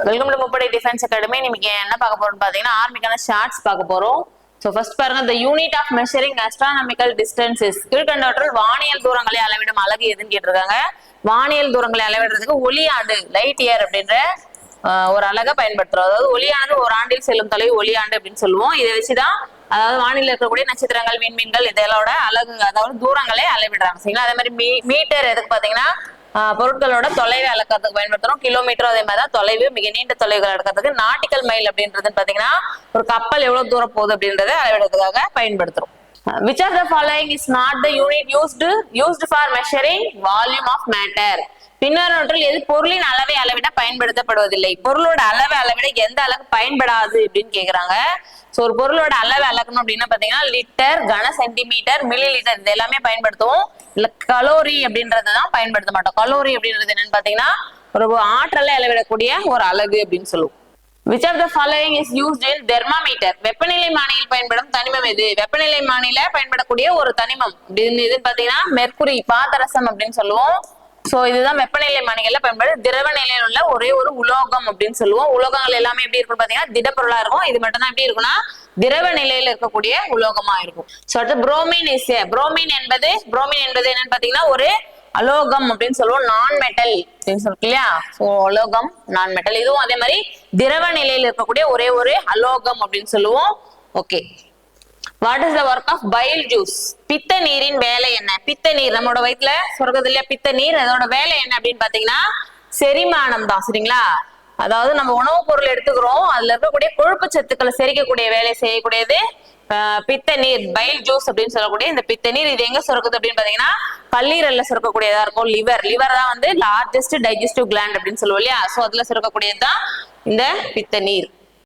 Welcome to முப்படை defence academy. இன்னைக்கு என்ன பார்க்க போறோம்னு பாத்தீங்கன்னா ஆர்மிக்கான ஷார்ட்ஸ் பார்க்க போறோம். சோ ஃபர்ஸ்ட் பாருங்க, the unit of measuring astronomical distances. கீழ்கண்டவற்றில் வானியல் தூரங்களை அளவிடும் அலகு எதுன்னு கேட்டிருக்காங்க. வானியல் தூரங்களை அளவிடுறதுக்கு ஒளியாண்டு, லைட் இயர் அப்படின்ற ஒரு அலகை பயன்படுத்துறோம். அதாவது ஒளியானது ஒரு ஆண்டில் செல்லும் தொலைவு ஒளியாண்டு அப்படின்னு சொல்லுவோம். இதை வச்சுதான் அதாவது வானிலை இருக்கக்கூடிய நட்சத்திரங்கள், விண்மீன்கள் இதோட அலகு, அதாவது தூரங்களை அளவிடுறாங்க. சரிங்களா? அதே மாதிரி மீட்டர் எதுக்கு பாத்தீங்கன்னா பொருட்களோட தொலைவை அளக்கிறதுக்கு பயன்படுத்துறோம். கிலோமீட்டர் அதே மாதிரி தான் தொலைவு, மிக நீண்ட தொலைவுகள் அளக்கிறதுக்கு. நாட்டிக்கல் மைல் அப்படின்றது பாத்தீங்கன்னா ஒரு கப்பல் எவ்வளவு தூரம் போகுது அப்படின்றத அளவிடுறதுக்காக பயன்படுத்துறோம். Which of the following is not the unit used for measuring volume of matter? பின்னொன்றில் எது பொருளின் அளவை அளவிட பயன்படுத்தப்படுவதில்லை? பொருளோட அளவை அளவிட எந்த அளவு பயன்படாது அப்படின்னு கேக்குறாங்க. சோ ஒரு பொருளோட அளவை அளக்கணும் அப்படின்னா பாத்தீங்கன்னா லிட்டர், கன சென்டிமீட்டர், மில்லி லிட்டர் இது எல்லாமே பயன்படுத்துவோம். இல்ல கலோரி அப்படின்றதான் பயன்படுத்த மாட்டோம். கலோரி அப்படின்றது என்னன்னு பாத்தீங்கன்னா ஒரு ஆற்றலை அளவிடக்கூடிய ஒரு அலகு அப்படின்னு சொல்லுவோம். Which of the following is used in thermometer? வெப்பநிலை மானியில் பயன்படும் தனிமம் எது? வெப்பநிலை மானியில பயன்படக்கூடிய ஒரு தனிமம் இது பாத்தீங்கன்னா மெர்க்குரி, பாதரசம் அப்படின்னு சொல்லுவோம். சோ இதுதான் வெப்பநிலை மானிகள்ல பயன்படுது. திரவ நிலையில் உள்ள ஒரே ஒரு உலோகம் அப்படின்னு சொல்லுவோம். உலோகங்கள் எல்லாமே எப்படி இருக்கும் பாத்தீங்கன்னா திடப்பொருளா இருக்கும். இது மட்டும் தான் எப்படி இருக்கும்னா திரவ நிலையில இருக்கக்கூடிய உலோகமா இருக்கும். சோ அடுத்து புரோமின் என்பது என்னன்னு பாத்தீங்கன்னா ஒரு அலோகம் அப்படின்னு சொல்லுவோம். நான் மெட்டல் அப்படின்னு சொல்றோம் இல்லையா? சோ அலோகம், நான் மெட்டல். இதுவும் அதே மாதிரி திரவ நிலையில இருக்கக்கூடிய ஒரே ஒரு அலோகம் அப்படின்னு சொல்லுவோம். Okay, what is the work of bile juice? பித்த நீரின் வேலை என்ன? பித்த நீர் நம்மளோட வயிற்றுல சொர்க்கது இல்லையா பித்த நீர், அதோட வேலை என்ன அப்படின்னு பாத்தீங்கன்னா செரிமானம் தான். சரிங்களா? அதாவது நம்ம உணவுப் பொருள் எடுத்துக்கிறோம், அதுல இருக்கக்கூடிய கொழுப்பு சத்துக்களை செரிக்கக்கூடிய வேலை செய்யக்கூடியது பித்த நீர், பைல் ஜூஸ் அப்படின்னு சொல்லக்கூடிய இந்த பித்த நீர். இது எங்க சுரக்குது அப்படின்னு பாத்தீங்கன்னா கல்லீரல்ல சுரக்கக்கூடியதா இருக்கும். லிவர் தான் வந்து லார்ஜஸ்ட் டைஜஸ்டிவ் கிளாண்ட் அப்படின்னு சொல்லுவோம் இல்லையா? சோ அதுல சுரக்கக்கூடியதுதான் இந்த பித்த நீர்.